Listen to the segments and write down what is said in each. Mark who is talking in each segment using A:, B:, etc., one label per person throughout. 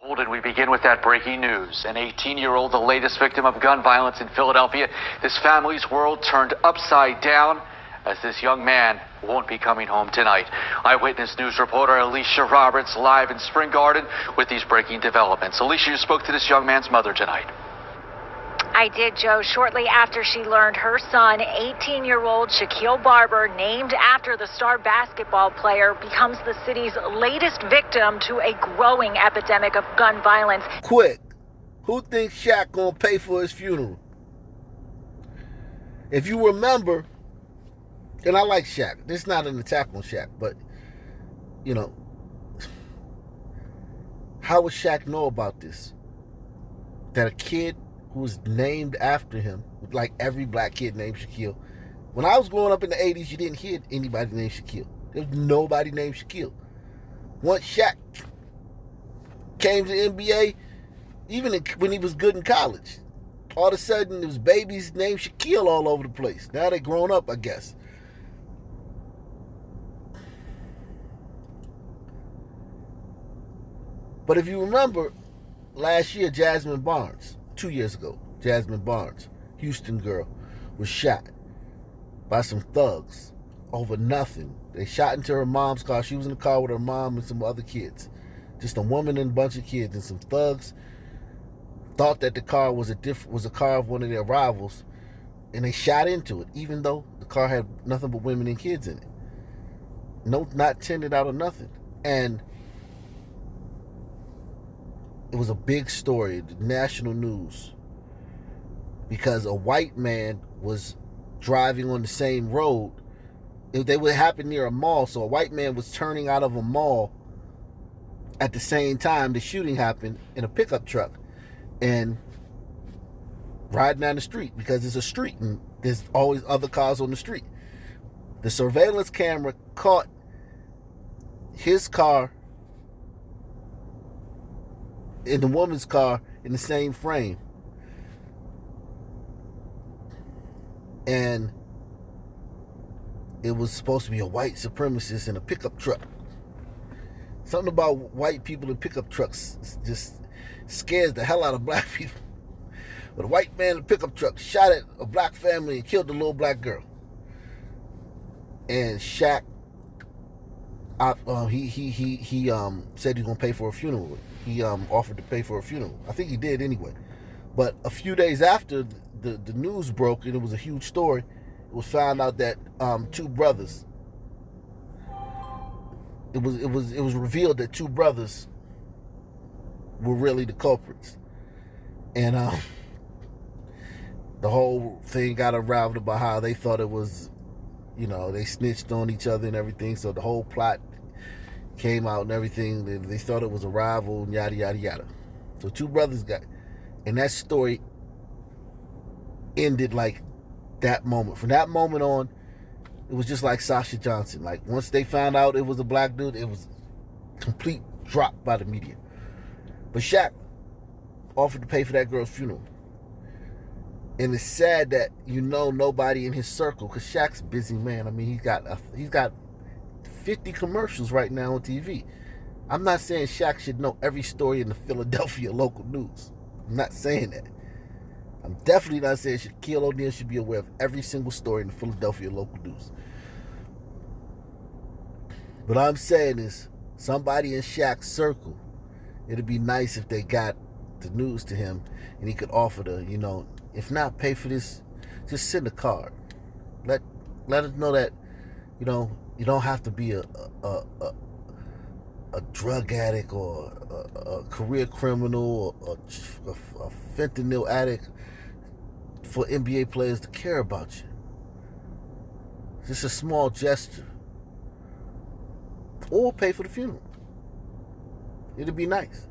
A: And we begin with that breaking news. An 18-year-old, the latest victim of gun violence in Philadelphia. This family's world turned upside down as this young man won't be coming home tonight. Eyewitness News reporter Alicia Roberts live in Spring Garden with these breaking developments. Alicia, you spoke to this young man's mother tonight.
B: I did, Joe, shortly after she learned her son, 18-year-old Shaquille Barber, named after the star basketball player, becomes the city's latest victim to a growing epidemic of gun violence.
C: Quick, who thinks Shaq gonna pay for his funeral? If you remember, and I like Shaq, this is not an attack on Shaq, but, you know, how would Shaq know about this? That a kid who was named after him, like every black kid named Shaquille. When I was growing up in the 80s, you didn't hear anybody named Shaquille. There was nobody named Shaquille. Once Shaq came to the NBA, even when he was good in college, all of a sudden there was babies named Shaquille all over the place. Now they're grown up, I guess. But if you remember, last year, Jasmine Barnes, 2 years ago, Jasmine Barnes, Houston girl, was shot by some thugs over nothing. They shot into her mom's car. She was in the car with her mom and some other kids. Just a woman and a bunch of kids. And some thugs thought that the car was a car of one of their rivals, and they shot into it, even though the car had nothing but women and kids in it. No, not tinted out or nothing. And it was a big story, the national news, because a white man was driving on the same road. They would happen near a mall, so a white man was turning out of a mall at the same time the shooting happened in a pickup truck and riding down the street, because it's a street and there's always other cars on the street. The surveillance camera caught his car in the woman's car in the same frame. And it was supposed to be a white supremacist in a pickup truck. Something about white people in pickup trucks just scares the hell out of black people. But a white man in a pickup truck shot at a black family and killed a little black girl. And Shaq, he said he's gonna pay for a funeral. He offered to pay for a funeral. I think he did anyway. But a few days after the news broke, and it was a huge story, it was found out that two brothers. It was revealed that two brothers were really the culprits, and the whole thing got unraveled about how they thought it was, you know, they snitched on each other and everything. So the whole plot came out and everything. They thought it was a rival and yada, yada, yada. So two brothers got, and that story ended like that moment. From that moment on, it was just like Sasha Johnson. Like, once they found out it was a black dude, it was complete drop by the media. But Shaq offered to pay for that girl's funeral. And it's sad that, you know, nobody in his circle, because Shaq's a busy man. I mean, he's got 50 commercials right now on TV. I'm not saying Shaq should know every story in the Philadelphia local news. I'm not saying that. I'm definitely not saying Shaquille O'Neal should be aware of every single story in the Philadelphia local news. What I'm saying is, somebody in Shaq's circle, it'd be nice if they got the news to him and he could offer to, you know, if not pay for this, just send a card. Let us know that, you know, you don't have to be a drug addict or a career criminal or a fentanyl addict for NBA players to care about you. It's just a small gesture. Or pay for the funeral. It'd be nice.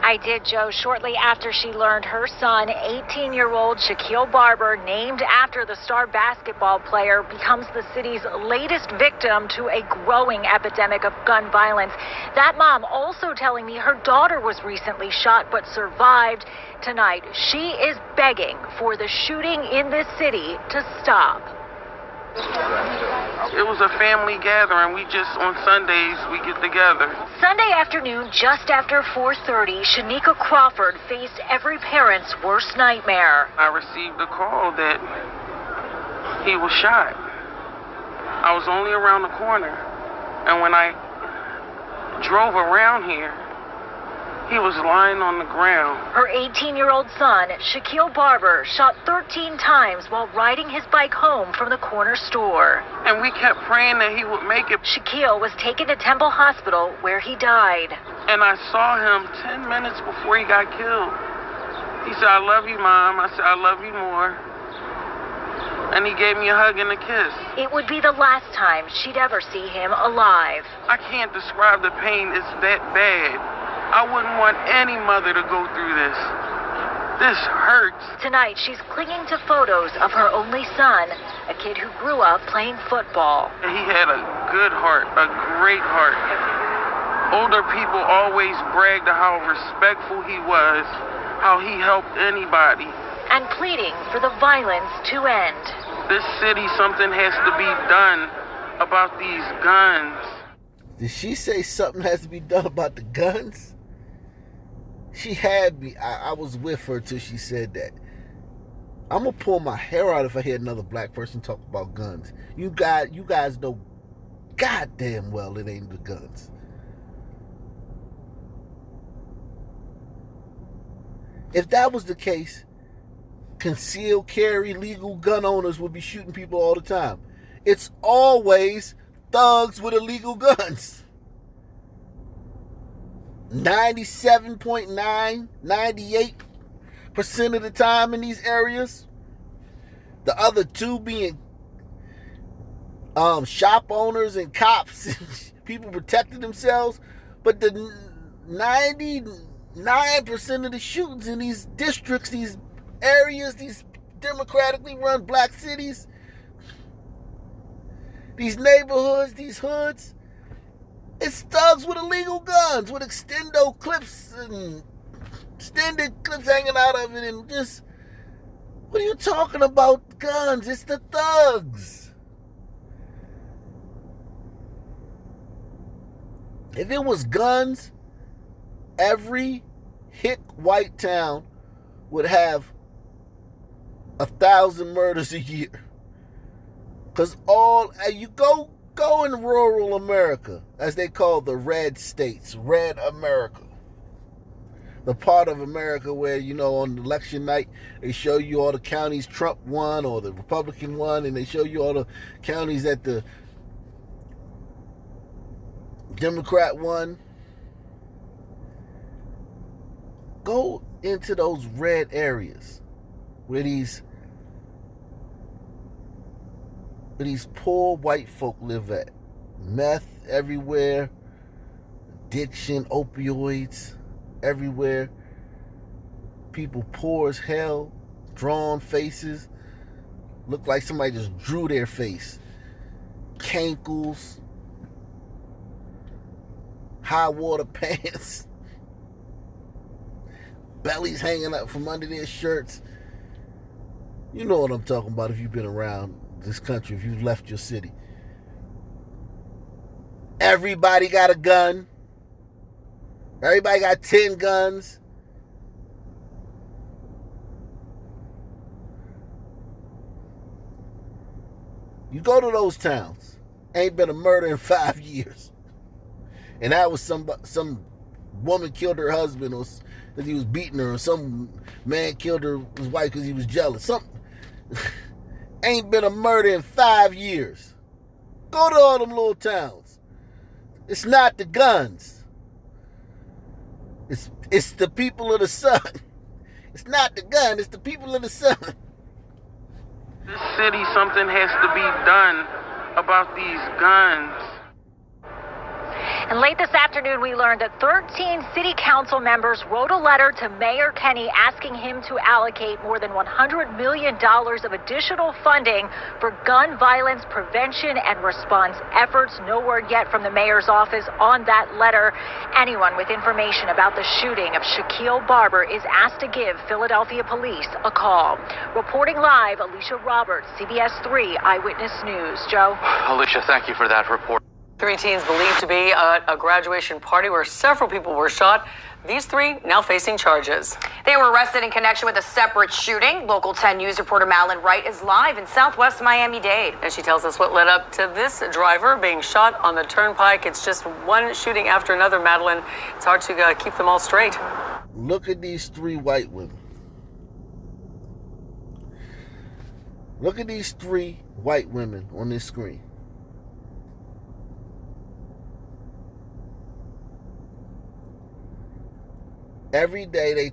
B: I did, Joe, shortly after she learned her son, 18-year-old Shaquille Barber, named after the star basketball player, becomes the city's latest victim to a growing epidemic of gun violence. That mom also telling me her daughter was recently shot but survived. Tonight, she is begging for the shooting in this city to stop.
D: It was a family gathering. On Sundays, we get together.
B: Sunday afternoon, just after 4:30, Shanika Crawford faced every parent's worst nightmare.
D: I received a call that he was shot. I was only around the corner. And when I drove around here, he was lying on the ground.
B: Her 18-year-old son, Shaquille Barber, shot 13 times while riding his bike home from the corner store.
D: And we kept praying that he would make it.
B: Shaquille was taken to Temple Hospital, where he died.
D: And I saw him 10 minutes before he got killed. He said, "I love you, Mom." I said, "I love you more." And he gave me a hug and a kiss.
B: It would be the last time she'd ever see him alive.
D: I can't describe the pain. It's that bad. I wouldn't want any mother to go through this. This hurts.
B: Tonight, she's clinging to photos of her only son, a kid who grew up playing football.
D: He had a good heart, a great heart. Older people always bragged of how respectful he was, how he helped anybody.
B: And pleading for the violence to end.
D: This city, something has to be done about these guns.
C: Did she say something has to be done about the guns? She had me. I was with her till she said that. I'm going to pull my hair out if I hear another black person talk about guns. You guys know goddamn well it ain't the guns. If that was the case, concealed carry legal gun owners would be shooting people all the time. It's always thugs with illegal guns. 97.9, 98% of the time in these areas. The other two being shop owners and cops, people protecting themselves. But the 99% of the shootings in these districts, these areas, these democratically run black cities, these neighborhoods, these hoods, it's thugs with illegal guns, with extendo clips and extended clips hanging out of it, and just, what are you talking about guns? It's the thugs. If it was guns, every hick white town would have 1,000 murders a year. Because you go in rural America, as they call the red states, red America. The part of America where, on election night, they show you all the counties Trump won or the Republican won, and they show you all the counties that the Democrat won. Go into those red areas where these poor white folk live at. Meth everywhere, addiction, opioids everywhere. People poor as hell, drawn faces, look like somebody just drew their face. Cankles, high water pants, bellies hanging up from under their shirts. You know what I'm talking about if you've been around this country, if you've left your city. Everybody got a gun. Everybody got 10 guns. You go to those towns, ain't been a murder in 5 years. And that was some woman killed her husband or because he was beating her, or some man killed his wife because he was jealous. Something. Ain't been a murder in 5 years. Go to all them little towns. It's not the guns. It's the people of the sun. It's not the gun, it's the people of the sun.
D: This city, something has to be done about these guns.
B: And late this afternoon, we learned that 13 city council members wrote a letter to Mayor Kenny asking him to allocate more than $100 million of additional funding for gun violence prevention and response efforts. No word yet from the mayor's office on that letter. Anyone with information about the shooting of Shaquille Barber is asked to give Philadelphia police a call. Reporting live, Alicia Roberts, CBS 3 Eyewitness News. Joe?
A: Alicia, thank you for that report.
E: 3 teens believed to be at a graduation party where several people were shot. These 3 now facing charges.
F: They were arrested in connection with a separate shooting. Local 10 News reporter Madeline Wright is live in southwest Miami-Dade.
E: And she tells us what led up to this driver being shot on the turnpike. It's just one shooting after another, Madeline. It's hard to keep them all straight.
C: Look at these 3 white women. Look at these 3 white women on this screen. Every day they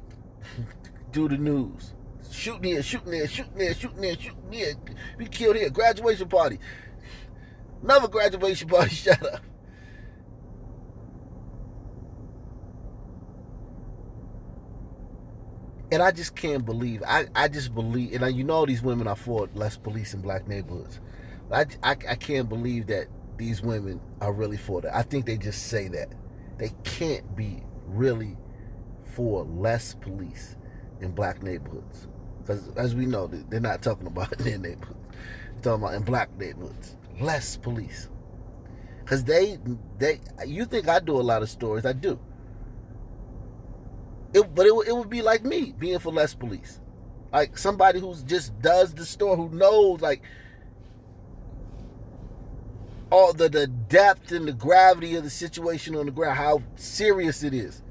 C: do the news. Shooting here, shooting there, shooting there, shooting there, shooting here. We killed here. Graduation party. Another graduation party. Shut up. And I just can't believe. I just believe. And you know these women are for less police in black neighborhoods. I can't believe that these women are really for that. I think they just say that. They can't be really for less police in black neighborhoods, because as we know, they're not talking about in their neighborhoods. They're talking about in black neighborhoods, less police. Because you think I do a lot of stories? I do. But it would be like me being for less police, like somebody who just does the story, who knows like all the depth and the gravity of the situation on the ground, how serious it is.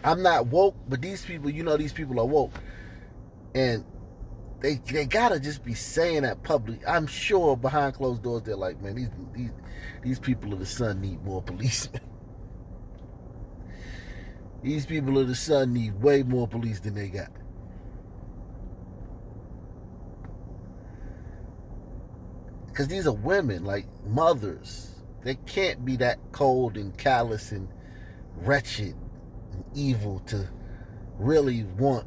C: I'm not woke, but these people, you know, these people are woke. And they gotta just be saying that publicly. I'm sure behind closed doors they're like, man, these people of the sun need more policemen. These people of the sun need way more police than they got. Because these are women, like mothers. They can't be that cold and callous and wretched and evil to really want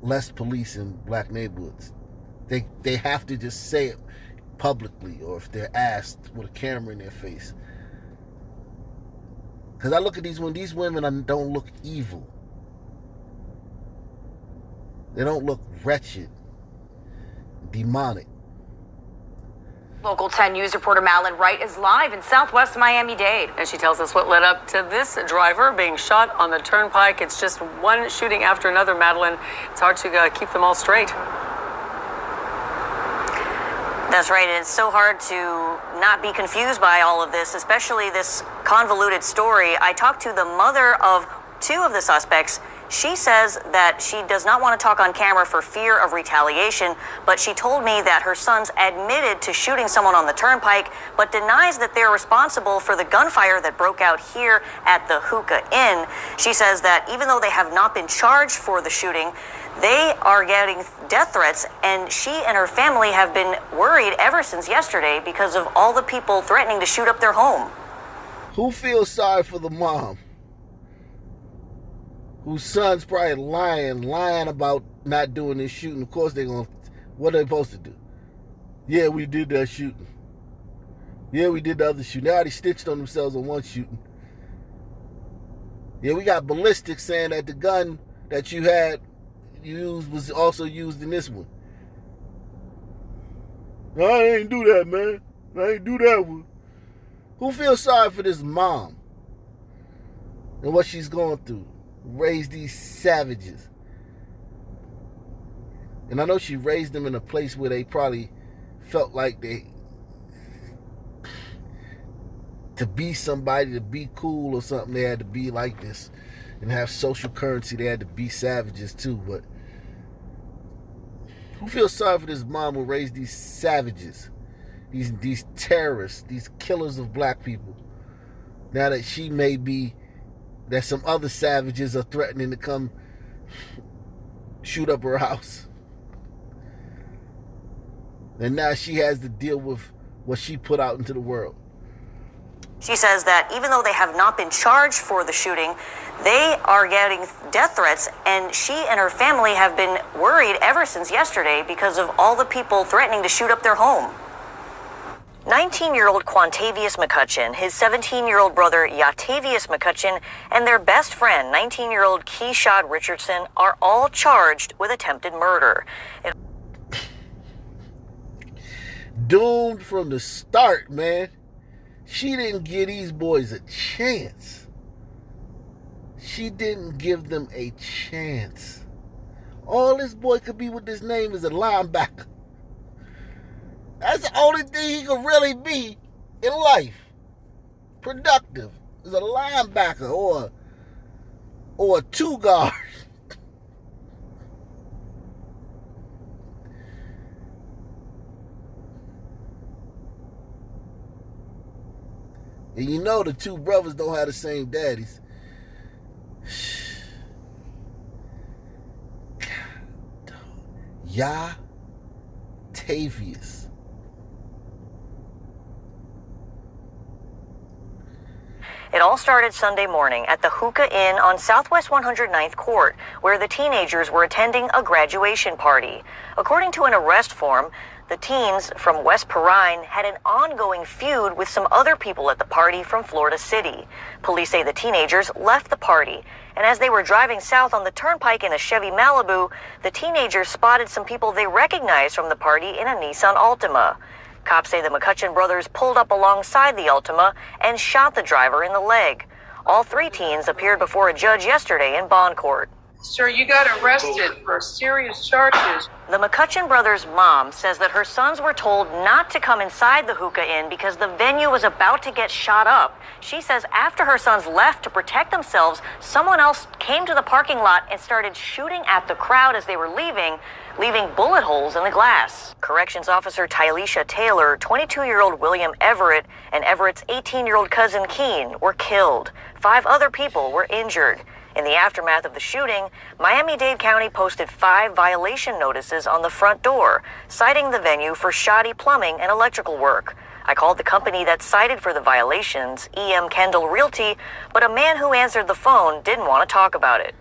C: less police in black neighborhoods. They have to just say it publicly, or if they're asked with a camera in their face. Because I look at these women don't look evil. They don't look wretched, demonic.
F: Local 10 News reporter Madeline Wright is live in southwest Miami-Dade.
E: And she tells us what led up to this driver being shot on the turnpike. It's just one shooting after another, Madeline. It's hard to keep them all straight.
G: That's right. It's so hard to not be confused by all of this, especially this convoluted story. I talked to the mother of 2 of the suspects. She says that she does not want to talk on camera for fear of retaliation, but she told me that her sons admitted to shooting someone on the turnpike, but denies that they're responsible for the gunfire that broke out here at the Hookah Inn. She says that even though they have not been charged for the shooting, they are getting death threats, and she and her family have been worried ever since yesterday because of all the people threatening to shoot up their home.
C: Who feels sorry for the mom whose son's probably lying about not doing this shooting? Of course they're going to. What are they supposed to do? Yeah, we did that shooting. Yeah, we did the other shooting. They already stitched on themselves on one shooting. Yeah, we got ballistics saying that the gun that you had used was also used in this one. No, I ain't do that, man. I ain't do that one. Who feels sorry for this mom and what she's going through? Raise these savages. And I know she raised them in a place where they probably felt like to be somebody, to be cool or something, they had to be like this and have social currency. They had to be savages too. But who feels sorry for this mom who raised these savages, these terrorists, these killers of black people? Now that she may be, that some other savages are threatening to come shoot up her house. And now she has to deal with what she put out into the world.
G: She says that even though they have not been charged for the shooting, they are getting death threats, and she and her family have been worried ever since yesterday because of all the people threatening to shoot up their home. 19-year-old Quantavious McCutcheon, his 17-year-old brother Yatavious McCutcheon, and their best friend, 19-year-old Keishad Richardson, are all charged with attempted murder.
C: Doomed from the start, man. She didn't give these boys a chance. She didn't give them a chance. All this boy could be with this name is a linebacker. That's the only thing he could really be in life. Productive. Is a linebacker or a two guard. And you know the two brothers don't have the same daddies. God, Yatavious.
G: It all started Sunday morning at the Hookah Inn on Southwest 109th Court, where the teenagers were attending a graduation party. According to an arrest form, the teens from West Perrine had an ongoing feud with some other people at the party from Florida City. Police say the teenagers left the party, and as they were driving south on the turnpike in a Chevy Malibu, the teenagers spotted some people they recognized from the party in a Nissan Altima. Cops say the McCutcheon brothers pulled up alongside the Altima and shot the driver in the leg. All three teens appeared before a judge yesterday in bond court.
D: Sir, you got arrested for serious charges.
G: The McCutcheon brothers' mom says that her sons were told not to come inside the Hookah Inn because the venue was about to get shot up. She says after her sons left to protect themselves, someone else came to the parking lot and started shooting at the crowd as they were leaving bullet holes in the glass. Corrections officer Tylisha Taylor, 22-year-old William Everett, and Everett's 18-year-old cousin Keen were killed. 5 other people were injured. In the aftermath of the shooting, Miami-Dade County posted 5 violation notices on the front door, citing the venue for shoddy plumbing and electrical work. I called the company that cited for the violations, EM Kendall Realty, but a man who answered the phone didn't want to talk about it.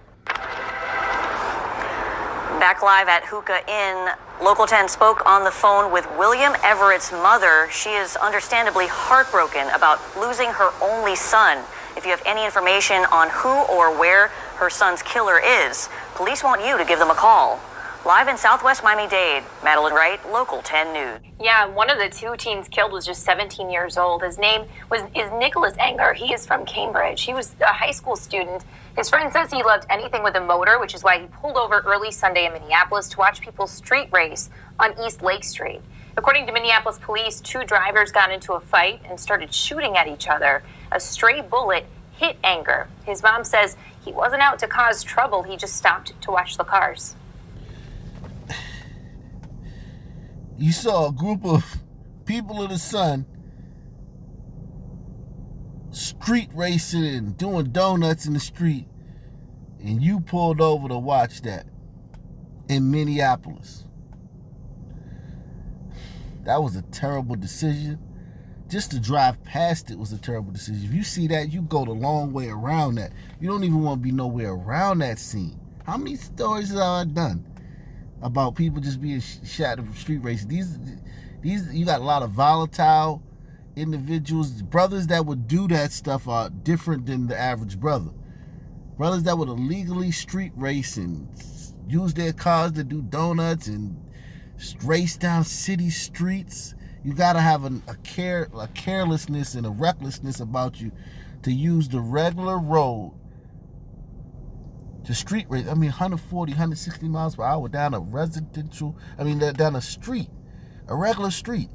G: Back live at Hookah Inn, Local 10 spoke on the phone with William Everett's mother. She is understandably heartbroken about losing her only son. If you have any information on who or where her son's killer is, police want you to give them a call. Live in Southwest Miami-Dade, Madeline Wright, Local 10 News.
H: Yeah, one of the 2 teens killed was just 17 years old. His name is Nicholas Enger. He is from Cambridge. He was a high school student. His friend says he loved anything with a motor, which is why he pulled over early Sunday in Minneapolis to watch people street race on East Lake Street. According to Minneapolis police, 2 drivers got into a fight and started shooting at each other. A stray bullet hit Enger. His mom says he wasn't out to cause trouble. He just stopped to watch the cars.
C: You saw a group of people of the sun street racing and doing donuts in the street, and you pulled over to watch that in Minneapolis. That was a terrible decision. Just to drive past it was a terrible decision. If you see that, you go the long way around that. You don't even want to be nowhere around that scene. How many stories have I done about people just being shot in street races? These you got a lot of volatile individuals. Brothers that would do that stuff are different than the average brother. Brothers that would illegally street race and use their cars to do donuts and race down city streets. You gotta have a carelessness and a recklessness about you to use the regular road to street race. 140, 160 miles per hour down a down a street, a regular street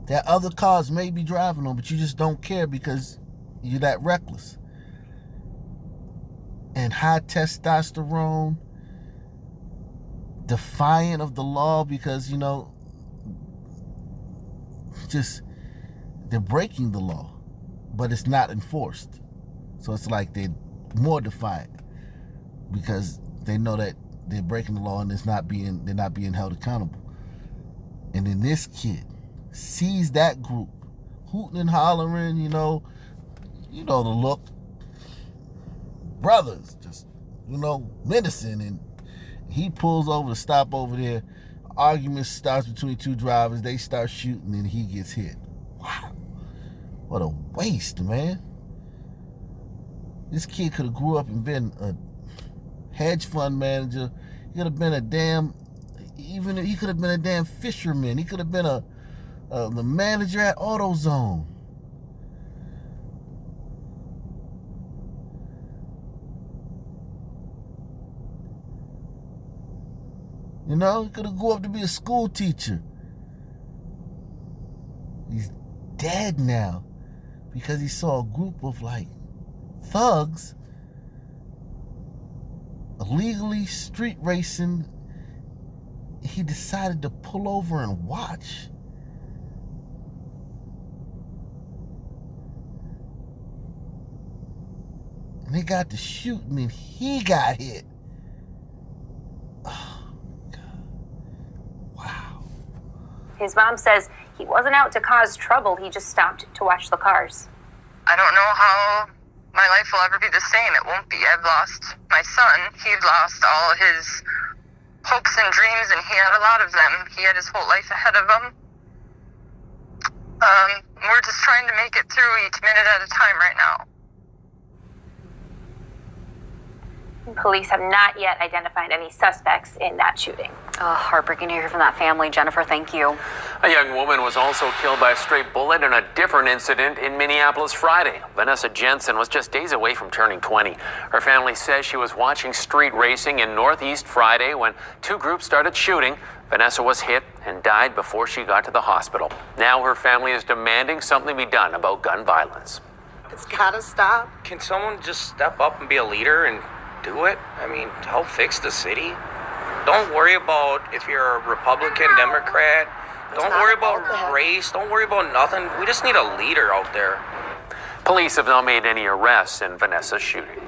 C: that other cars may be driving on, but you just don't care because you're that reckless. And high testosterone, defiant of the law because, just they're breaking the law, but it's not enforced. So it's like they're more defiant because they know that they're breaking the law and they're not being held accountable. And then this kid, sees that group hooting and hollering, you know the look. Brothers, just, menacing, and he pulls over to stop over there. Argument starts between two drivers. They start shooting, and he gets hit. Wow. What a waste, man. This kid could have grew up and been a hedge fund manager. He could have been he could have been a damn fisherman. He could have been the manager at AutoZone. He could have grew up to be a school teacher. He's dead now because he saw a group of thugs illegally street racing. He decided to pull over and watch. And they got to shooting and he got hit.
H: His mom says he wasn't out to cause trouble. He just stopped to watch the cars.
I: I don't know how my life will ever be the same. It won't be. I've lost my son. He'd lost all of his hopes and dreams, and he had a lot of them. He had his whole life ahead of him. We're just trying to make it through each minute at a time right now.
H: Police have not yet identified any suspects in that shooting.
F: Oh, heartbreaking to hear from that family. Jennifer, thank you.
A: A young woman was also killed by a stray bullet in a different incident in Minneapolis Friday. Vanessa Jensen was just days away from turning 20. Her family says she was watching street racing in Northeast Friday when two groups started shooting. Vanessa was hit and died before she got to the hospital. Now her family is demanding something be done about gun violence.
J: It's gotta stop.
K: Can someone just step up and be a leader and do it? I mean, help fix the city. Don't worry about if you're a Republican, Democrat. Don't worry about race. Don't worry about nothing. We just need a leader out there.
A: Police have not made any arrests in Vanessa's shooting.